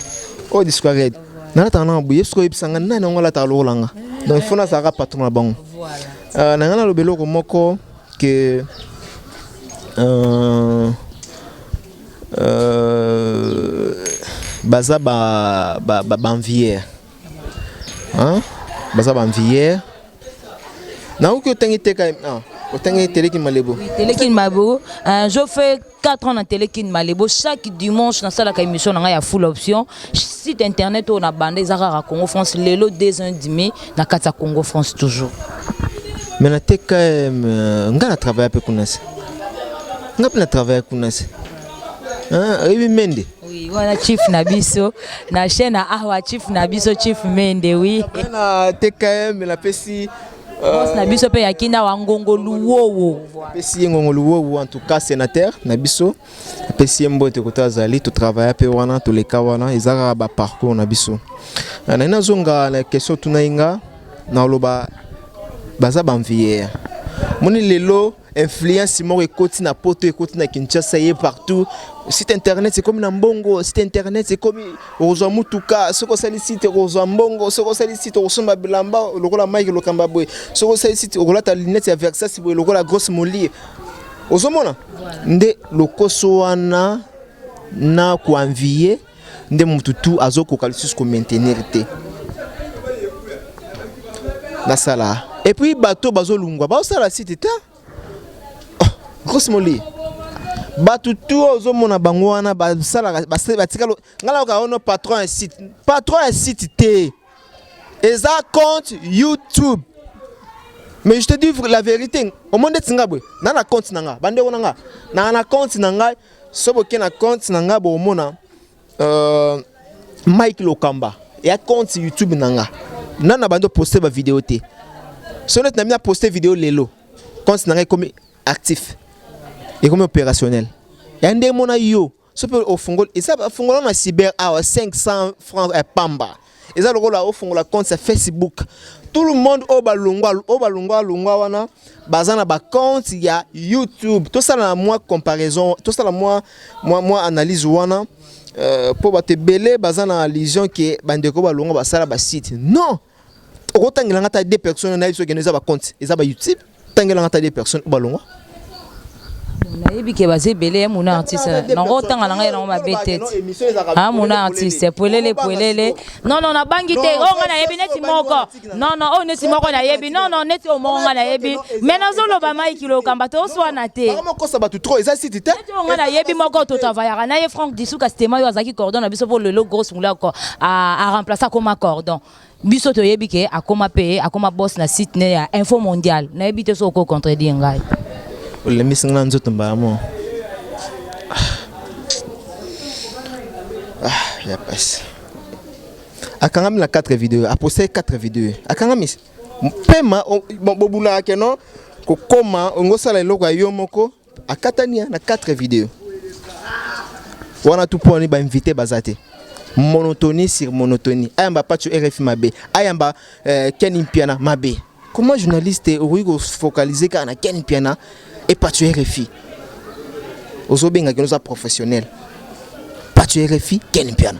au disquared na ta na boy esko ibsanga na ngola ta lolanga donc il faut na saka patron na bango na ngana lobelo ko moko que baza ba envier hein baza ba envier Na uki otengite ka otengite Télékin Malebo. Télékin Malebo, je fais 4 ans dans Télékin Malebo. Chaque dimanche dans la émission il y a full option. Site internet on a bandé Zara Congo France lelo 2h30 na kata Congo France toujours. Mais na teka ngala travailler avec kunasi. Ngapna travailler kunasi. Ribi Mende. Oui, voilà Chief Nabiso, na chaîne Ahwa Chief Nabiso Chief Mende oui. Na TKM la pesi boss Nabiso pe yakina wangongo luwowo. Pesi ngongo luwowo en tout cas sénateur Nabiso. Pesi mbote kotazali to travailler pe wana to leka wana ezaka ba parcours Nabiso. Na nazonga la question tunainga na loba baza banvier. Moni lelo influence mo ekoti na poto ekoti na Kinshasa yé partout. Site internet c'est comme na mbongo, site internet c'est comme ozo mutuka, soko sali site ozo mbongo, soko sali site ozo mabilamba, lokola Mike lokamba boy. Soko sali site okola ta lunette ya Versace boy lokola grosse molie. Ozo mona nde lokoso wana na kuanvier nde mututu azoko kalisus ko maintenir te. Na sala. Et puis bateau bazo lungwa, ba sala site ta. Grosse molie. Batu tout ozo mona bango wana ba sala ba tikalo ngala ka ono patron un site té. Eza compte YouTube. Mais je te dis la vérité, au monde tsingabwe, na na compte nanga, bande ko nanga. Na compte nanga, sobo ke na compte nanga bo mona Mike Lokamba. Et à compte YouTube nanga. Nana bando poster ba vidéo té. Sonet na mi poster vidéo lelo. Compte nanga comme actif. Et comme opérationnel. Il y a un démon yo. Ce peut au fond et ça au fond na cyber à 500 francs à pamba. Et ça le rôle au fond la compte sur Facebook. Tout le monde au balungwa wana bazana ba compte il y a YouTube. Tout ça la moi comparaison, tout ça la moi analyse wana pour ba te belé bazana allusion que bandeko balungwa basala ba site. Non. Au tangela ta 2 personnes na iso que nous ba compte. Et ça ba YouTube. Tangela ta 2 personnes balungwa. Na yebi ke bazé belé mon artiste na rotanga na ngai na ma betete ah mon artiste poelele non na bangi te o nga na yebi neti moko non o neti moko na yebi non neti o moko nga na yebi mais na zolo ba Mike Lokamba to so na te vraiment ko sa batu trop eza site te neti o nga na yebi moko to travaillera na ye Franck Disuka Stema yo azaki cordon na biso pour le logo gros moula ko à remplacer comme cordon biso to yebi ke akoma pe akoma boss na site ne ya Info Mondial na yebi te so ko contredire ngai. Le missing là nous tombe à moi. Il y a pas. Akangam la 4 vidéos, a posté 4 vidéos. Akangam pema bobula ke non ko koma ngo sala loko yo moko akatania na 4 vidéos. Wana tout pour ni ba inviter bazate. Monotonie sur monotonie. Ayamba pas tu RFI mabe. Ayamba Ken Piana mabe. Comment journaliste ou focaliser quand na Ken Piana et pas tu RFI. Ozobenga que nous a professionnel. Pas tu RFI Ken Piana.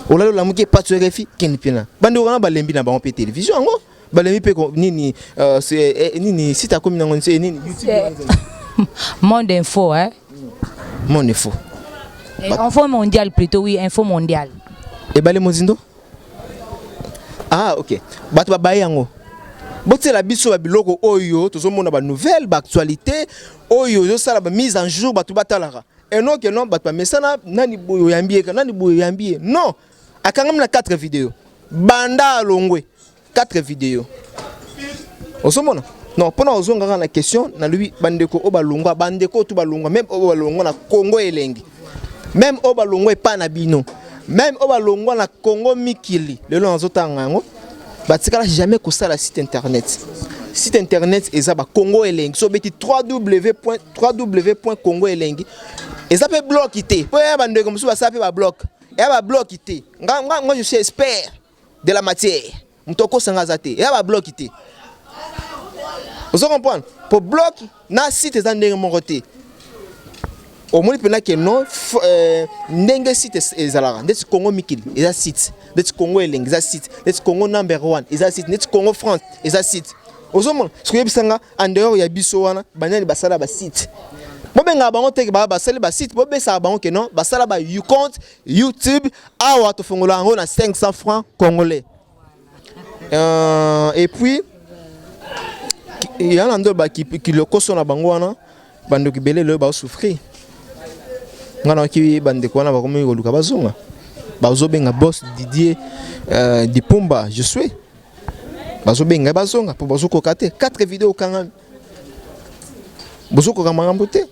Olalo la muke pas tu RFI Ken Piana. Bande wana balembi na ba télévision ngo. Balembi pe nini c'est nini site comme na ngonse nini YouTube. Monde info hein. Monde info. Info mondial plutôt oui, Info Mondial. Et balé mozindo? Ah OK. Batu ba bayango. Bote la biso ba biloko oyo tozomona ba nouvelle ba actualité oyo yo sala ba mise en jour batu batalara. Et non que non batu mesana nani boyo yambie ka nani boyo yambie. Non. Akangam na 4 vidéos. Banda longwe 4 vidéos. Osomona? Non, pendant ozonga na question na lui bandeko obalongwa bandeko tu balongwa même obalongwa na Congo elengi. Même obalongwa pa na bino. Même obalongwa na Congo mikili. Lelo nzotanga ngo. Batikala jamais ko sala site internet. Site internet ezaba Congo elengi. So beti www.congo elengi. Ezaba bloc ité. Po ya bandeko musu ba sape ba bloc. Ya ba bloc ité. Nga je suis expert de la matière. Mutoko sanga zate. Ya ba bloc ité. Vous comprenez? Pour bloc na site ezandenge mongote. Au moins pena que non ndenge site ezalaka ndeti Congo mikili eza site ndeti Congo elengi eza site ndeti Congo number 1 eza site ndeti Congo France eza site ozomona sikoye bisanga en dehors ya biso wana banyani basala ba site bobenga bango teke ba basala ba site bobesa bango que non basala ba compte YouTube awa to fongola ngo na 500 francs congolais et puis il y a un endroit qui le coson à Bangwana, bande qui belé le bas souffrir. Ngana qui bande quoi na ba comme yoluka bazonga. Bazo benga boss Didier Dipumba, je suis. Bazo benga bazonga pour bazo kokate 4 vidéos quand bazo kokama ngambote.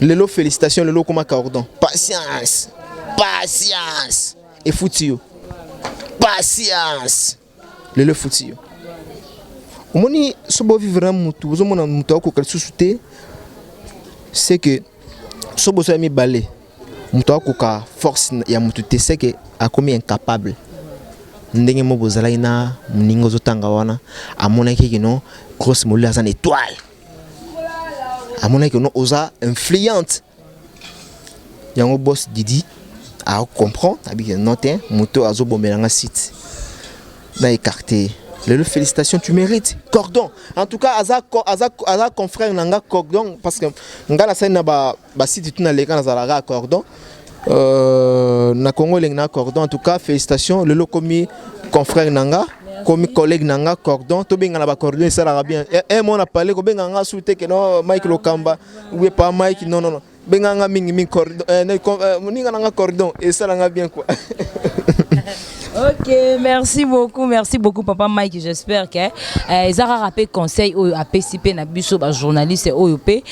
Lelo félicitations lelo comme cordon. Patience. Patience. Et foutio. Patience. Lelo foutio. Omoni sobo vivre mutu, ozo mona mutu ko kal susute. C'est que sobo so mi balé. Mutu ko ka force ya mutu te c'est que a komi incapable. Ndenge mo bozala ina mningo zo tanga wana amona ke kino grosse moli azan étoile. Amona ke no oza influente. Yango boss Didi a comprend abi noté mutu azo bomelanga site. Na écarté. Les félicitations, tu mérites. Cordon. En tout cas, Aza confrère nanga cordon parce que ngala sa na ba site tu na leka na zalaga cordon. Na Congo lengna cordon. En tout cas, félicitations. Le komi confrère nanga, komi collègue nanga cordon. To benga na ba cordon ça la bien. Mon a parlé ko benga nga souté que non Mike Lokamba ou pas Mike non. Benga nga mingi cordon. Moninga nanga cordon et ça la bien quoi. Ok, merci beaucoup papa Mike. J'espère que Zara rappé conseil au APCP na biso ba journaliste OYP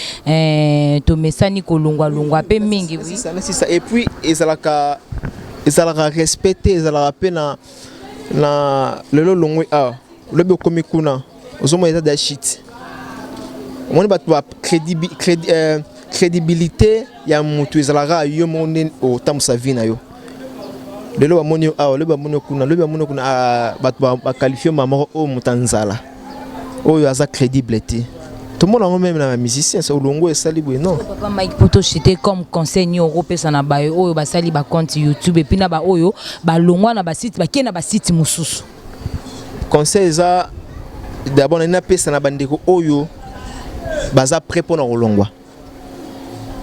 to mesani ko longwa pe mingi oui. C'est ça et puis ezalaka respecter ezalaka pe na le longwe le be komi kuna ozomo eza da shit. On ba crédibilité ya mutu ezalaka yo monen o tamsa vina yo. Le bamonio le bamonio kuna ba qualifier mama o mutanzala oyo aza crédibilité tout le monde même na musicien c'est olongo et salibo non papa Mike poto cité comme conseil européen ça na ba oyo ba sali ba compte YouTube et puis na ba oyo ba longwa na ba site ba kena ba site mususu conseil ça d'abord na pesa na bandeko oyo baza prêt pour na olongwa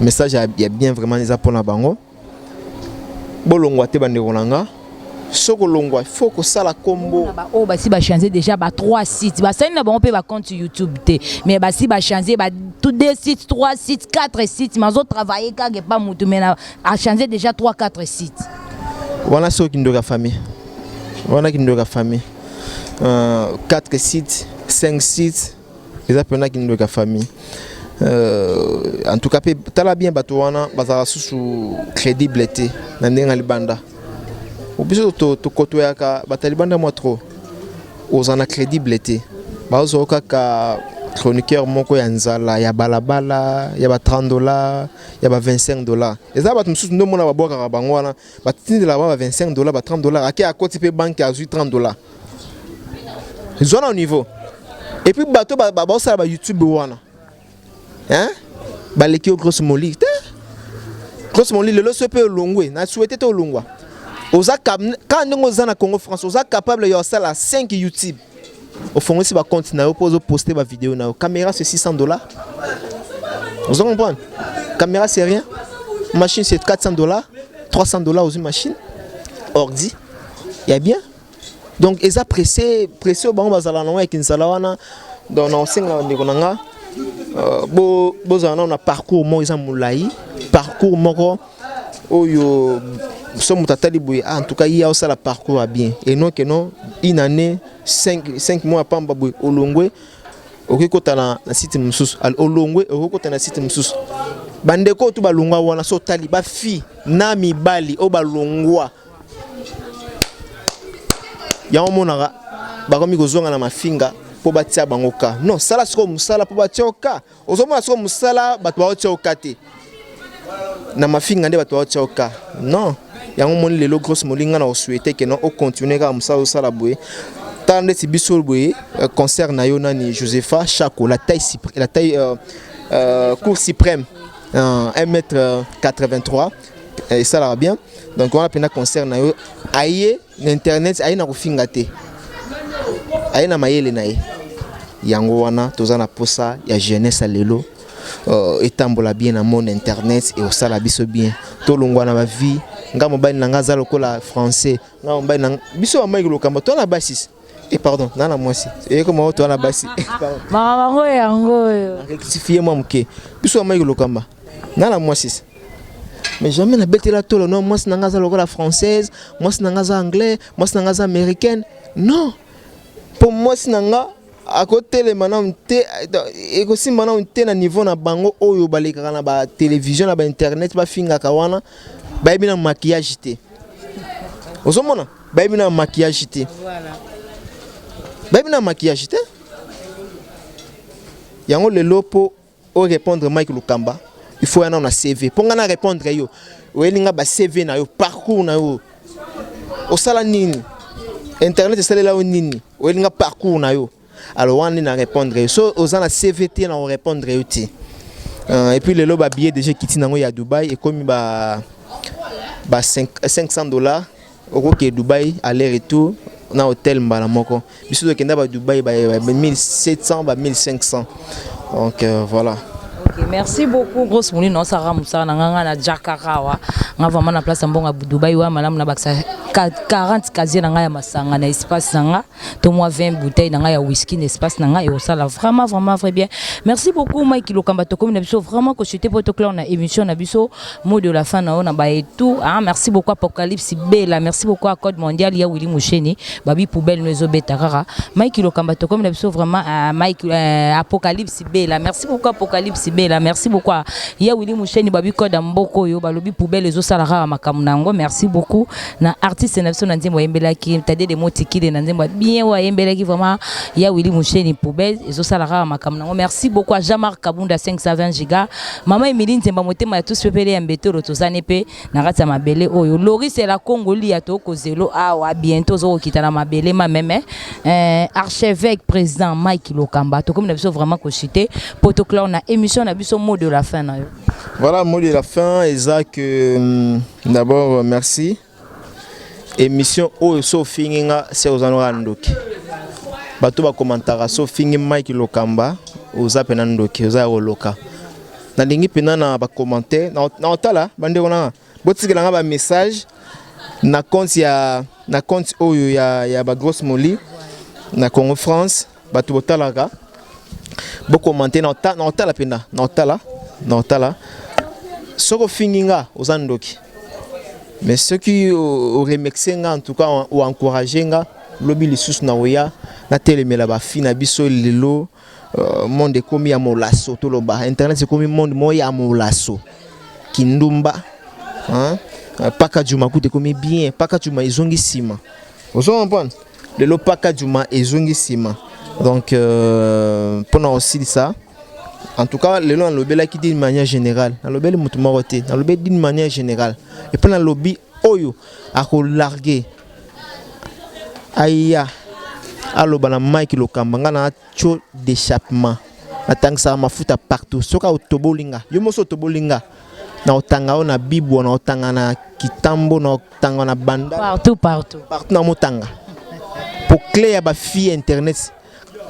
message il y a bien vraiment les pour na bango bolongwa te bande kolanga soko longwa faut que ça la combo oh ba si ba changer déjà ba 3 sites ba ça na ba on peut ba compte YouTube te mais ba si ba changer ba tout 2 sites 3 sites 4 sites mais zo travailler ka pas mutu mais a changer déjà 3 4 sites voilà ce qui ndoka famille 4 sites 5 sites les appena qui ndoka famille en tout cas tala bien bato wana bazala sous crédibilité na ndenga libanda obiso to koto yaka batalibanda moi trop ozana crédibilité bazo kaka chroniqueur moko ya nzala ya balabala ya ba $30 ya ba $25 eza bato msusu ndo mona baboka bango wana batindela ba $25 ba $30 ake akoti pe banque a $30 zona au niveau et puis bato ba sala ba YouTube wana hein baleki grosse moli le se peut longwe na souhaité to longwa oza quand ngo za na Congo France oza capable ya sala 5 YouTube au fond si ba compte na pose poster ba vidéo na caméra c'est $600 vous comprenez caméra c'est rien machine c'est $400 $300 aux machine ordi il y a bien donc eza pressé au bango bazala na avec insala wana dans na singa ndeko nanga bozana na parcours mo eza mulai parcours moko oyo somo tatali boye en tout cas il y a aussi la parcours bien et non que non une année 5 mois pamba boye olongwe okikota na site mususu al olongwe okikota na site mususu bandeko to balongwa wana so tali ba fi na mibali o balongwa ya omonaka bakomi kozonga na mafinga po batia bangoka non sala siko musala po batia oka ozomona siko musala bato baotia oka te na mafinga nde bato baotia oka non yango moni lelo grosse molinga na osouhaiter que non o continuer ka musala osala boye tande ti biso boye concert na yo nani Josepha Chako la taille cour suprême 1m83 et ça va bien donc on a pena concert na yo aye na internet aye na kofinga te aye na mayele na ye yango wana toza na posa ya jeunesse lelo etambola bien na mon internet et osala biso bien to longwa na ba vie nga mobali na nga za lokola français nga mobali na biso ba Mike Lokamba to na basis Et pardon, nana moi aussi. Et comment toi la basi? Maman yango. Rectifier moi mke. Biso Mike Lokamba. Nana moi aussi. Mais jamais na bête la tolo non, moi c'est nangaza la française, moi c'est nangaza anglais, moi c'est nangaza américaine. Non. Pour moi c'est nanga à côté les manam té et aussi manam té na niveau na bango oyo baleka na ba télévision na ba internet ba finga kawana ba bina maquillage té. Ozomona ba bina maquillage té. Voilà. Ba bina maquillage té. Yango le lopo au répondre Mike Lokamba. Il faut y un CV. Pour nga répondre yo, oelinga ba CV na yo, parcours na yo. O sala nini? Internet c'est là nini? Oelinga parcours na yo. Alors on na répondre yo. So ozana CVT na répondre yo ti. Et puis le lo ba billet déjà kiti nango ya Dubaï et comme ba $500 au que Dubaï aller retour na hôtel mbala moko. Biso de kenda ba Dubaï ba 1700 ba 1500. Donc voilà. Okay, merci beaucoup grosse mouli non Sarah Moussa nanga na Jakarawa nga vraiment na place mbonga Dubaï wa malamu na baksa 40 casier nanga ya masanga na espace nanga to moi 20 bouteilles nanga ya whisky na espace nanga et ça là vraiment très bien. Merci beaucoup Mike Lokamba to comme na biso vraiment que c'était pour clair na émission na biso mot de la fin na on ba et tout. Ah merci beaucoup Apocalypse Bella, merci beaucoup à Code Mondial ya Willy Moucheni babi poubelle nous obetarara Mike Lokamba to comme na biso vraiment Mike Apocalypse Bella, merci beaucoup Apocalypse Bella, merci beaucoup ya Willy Moucheni babi Code Mboko yo balobi poubelle les osalara makamunango, merci beaucoup na artiste Senapso Nanzimbo Yembelaki, t'as des mots tikide Nanzimbo bien wa Yembelaki vraiment ya Willy Moucheni poubelle les osalara makamunango, merci beaucoup à Jean-Marc Kabunda 520 giga, maman Emiline Zemba Motema ya tous pepele mbeto rotozane pe na rata mabele oyo Loris c'est la Congoli ya to kozelo awa bientôt zo kitana mabele ma meme archevêque président Mike Lokamba to comme na biso vraiment ko citer protocole na émission na biso mot de la fin na yo. Voilà, mot de la fin, Isaac. D'abord, merci. Émission au Sofinga, c'est aux Anorandoki. Bato ba commentaire Sofinga Mike Lokamba, aux Apenandoki, aux Aoloka. Na lingi pena na ba commentaire, na otala, bande kona. Botiki langa ba message, na compte oyo ya ba grosse moli, na Congo France, bato botalaka. Bo commenter na otala pena, na otala. Soko finginga aux andoki. Mais ceux qui ont remercié en tout cas ou encouragé nga lobi lisusu na oya na telemela ba fina biso lelo monde komi ya molaso to loba internet c'est komi monde moya molaso kindumba hein paka juma kute komi bien paka juma ezongi sima ozo comprendre lelo paka juma ezongi sima donc pendant aussi ça. En tout cas, le long lobby là qui dit d'une manière générale, le lobby le mutumoroté, le lobby d'une manière générale. Et puis le lobby oyo a largué. Aïe, allo bana Mike Lokamba ngana cho d'échappement. Attends ça ma fouta partout. Soka otobolinga, yo moso otobolinga. Na otanga ona bibo na otanga na kitambo na otanga na banda. Partout na motanga. Pour clé ya ba fille internet,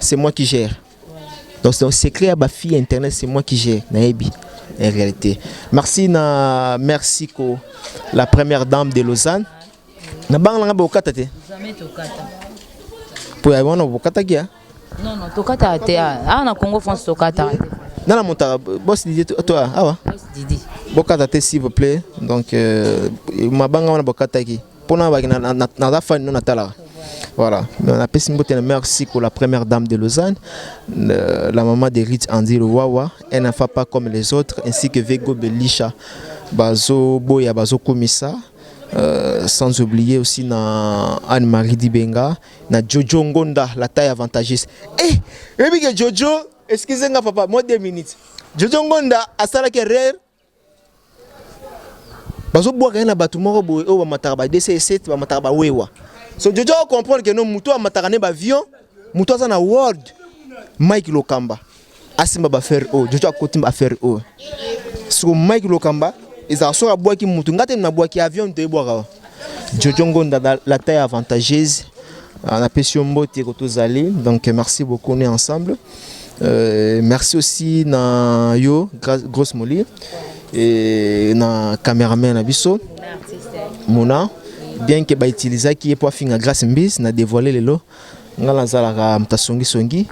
c'est moi qui gère. Donc c'est un secret à ma fille internet, c'est moi qui gère Naebi en réalité. Merci ko la première dame de Lausanne. Na bang langa bokata te. Jamais tokata. Pour y avoir bokata kia. Non tokata te. Ah na Congo France tokata. Na monta boss Didi toi ah wa. Boss Didi. Bokata te s'il vous plaît. Donc ma banga na bokata ki. Pona ba na fa no natala. Voilà, on appelle Simbote, merci pour la première dame de Lausanne, la maman de Rich Andy Wawa, elle n'a pas comme les autres, ainsi que Vego Belisha, Bazo Boya, Bazo Komissa, sans oublier aussi na Anne-Marie Dibenga, na Jojo Ngonda, la taille avantageuse. Eh, hey, Jojo, excusez-moi papa, moi 2 minutes. Jojo Ngonda, à Sala Kerrer, Bazo Boya na Batumoro Boy, ou Mataraba DC7, Mataraba Wewa. So Jojo comprendre que non muto amatakane ba avion muto za na world Mike Lokamba asimba ba faire o Jojo akotimba ba faire o so Mike Lokamba eza so abwa ki mutu ngate na bwa ki avion te bwa Jojo Ngonda la taille avantageuse on a pêché mbote ko tozali donc merci beaucoup on est ensemble merci aussi na yo grosse moli et na cameraman na biso Mona bien que ba utiliser qui est pour finir grâce mbis na dévoiler les lots ngala zalaka mtasongi songi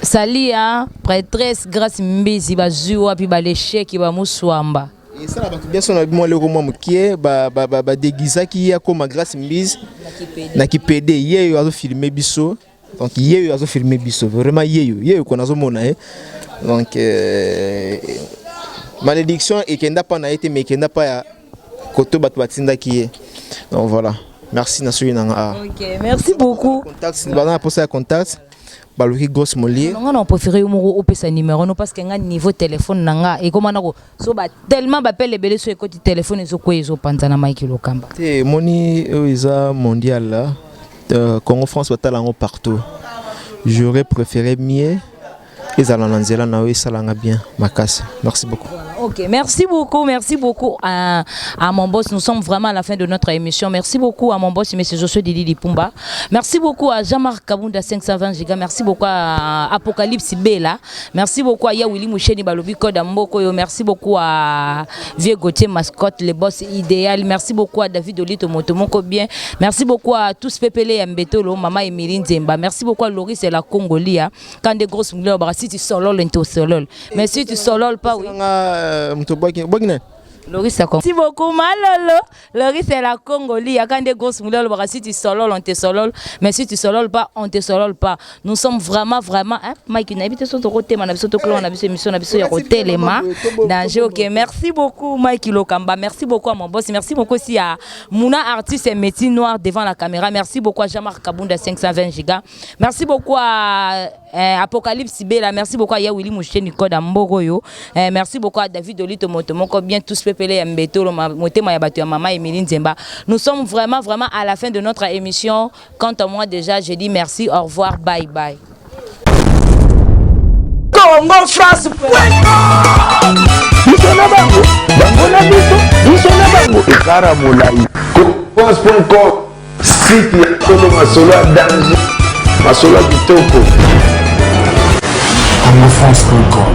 Salia prêtresse grâce mbizi bazua puis ba l'échec ba muswamba. Et ça la bien son moi le comment mukie ba déguisa qui a comme grâce mbizi na ki PD yeyo azo filmer biso. Donc yeyo azo filmer biso vraiment yeyo qu'on azo mona donc malédiction et kenda pas na été mais kenda pas ya koto batu batinda qui donc voilà merci Nasoui Nanga. OK, merci beaucoup. Contact bana pour ça contact baluki grosse molier. Non on préféré au pesa numéro non parce que nga niveau téléphone nanga et comment nako so ba tellement bappelle les belé sur côté téléphone zo ko ezo panza na Mike Lokamba. Te moni eza mondial là Congo France batalango partout. J'aurais préféré mieux ils allaient en Zélande na salanga bien makasi. Merci beaucoup. Ok, merci beaucoup à mon boss. Nous sommes vraiment à la fin de notre émission. Merci beaucoup à mon boss, M. Joshua Didi Dipumba. Merci beaucoup à Jean-Marc Kabunda 520 Giga. Merci beaucoup à Apocalypse Bella. Merci beaucoup à Yawili Moucheni Balobi Koda Mboko. Merci beaucoup à Vieux Gauthier Mascotte, le boss idéal. Merci beaucoup à David Olito Motomoko bien. Merci beaucoup à tous Pepele Mbetolo, Mama Emiline Zemba. Merci beaucoup à Loris et la Congolia. Quand des grosses mouleurs, si tu solol, tu solol. Mais si tu solol pas, oui. Loris merci beaucoup malolo. Loris c'est la Congolie. Il y a quand des grosses mouleurs, si tu solol, on te solol. Mais si tu solol pas, on te solol pas. Nous sommes vraiment hein? Mike, on habite sur ton côté, on habite sur ton clan, on habite sur émission, on habite sur côté les mains. Danger, ok. Merci beaucoup Mike Lokamba. Merci beaucoup à mon boss. Merci beaucoup aussi à Mouna artiste et métier noir devant la caméra. Merci beaucoup à Jean-Marc Kabunda 520 Giga. Merci beaucoup à Apocalypse Bella. Merci beaucoup à Yawili Moucheni Koda Mboroyo. Merci beaucoup à David Olito Motomoko bien tous Pepele Mbetolo Motema Yabatu Mama Emiline Zemba. Nous sommes vraiment à la fin de notre émission. Quant à moi déjà, je dis merci, au revoir, bye bye. Congo France Bisona bango bangona bisona bango ekara molai France.com site ya solo masolo ya danger masolo ya kitoko Congo France.com